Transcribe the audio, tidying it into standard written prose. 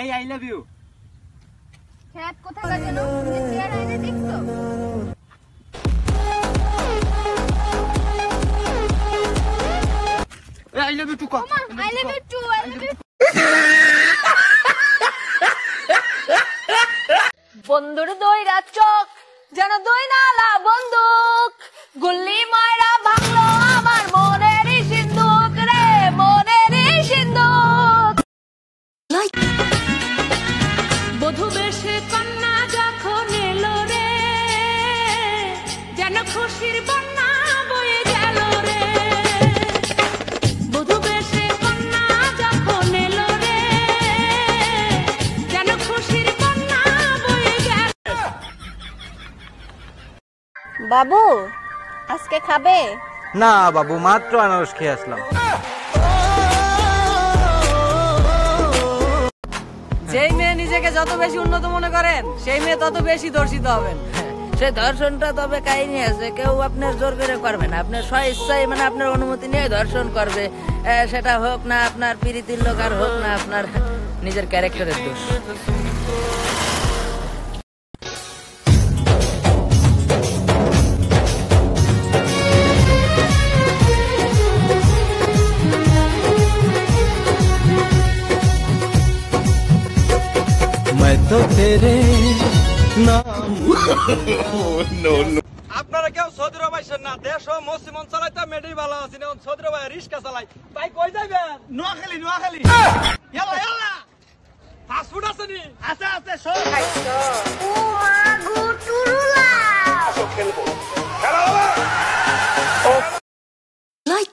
ভাই I love you. খ্যাত কোথাকার যেন তুমি চেয়ার আইনে দেখছো? আই লাভ ইউ টু কম। I love you too, I love you. বন্ধুর দইরা চোখ যেন দই নালা বন্দুক, গুল্লি মারা ভাঙলো আমার মনেরই সিন্দুক রে, মনেরই সিন্দুক। বধূ বেশে কন্যা যখন এলো রে, যেন খুশির বন্যা বয়ে গেল রে। বধূ বেশে কন্যা যখন এলো রে, যেন খুশির বন্যা বয়ে গেল। বাবু আজকে খাবে? না বাবু, মাত্র আনারস খেয়ে আসলাম। যেই মেয়ে নিজেকে যত বেশি উন্নত মনে করেন, সেই মেয়ে তত বেশি দর্শিত হবেন। সেই ধর্ষণটা তবে কাহিনী আছে, কেউ আপনার জোর করে করবে না, আপনার স্ব ইচ্ছায় মানে আপনার অনুমতি নিয়ে ধর্ষণ করবে। সেটা হোক না আপনার প্রীতির লোক, আর হোক না আপনার নিজের ক্যারেক্টারের দোষ। আপনারা কেউ সৌদি আরব আইসেন না, দেশ ও মুসলিম চালাইতে মেডি ভালো আছেন, এখন সৌদি আরব রিস্কা চালাই। ভাই কই যাবেন? নোয়াখালী, নোয়াখালী। ইয়াল্লা ইয়াল্লা, ফাস্টফুড আছে নি? আছে আছে, সব খাইছো। ও মা গো টুরুলা। খেলবো খেলা হবে।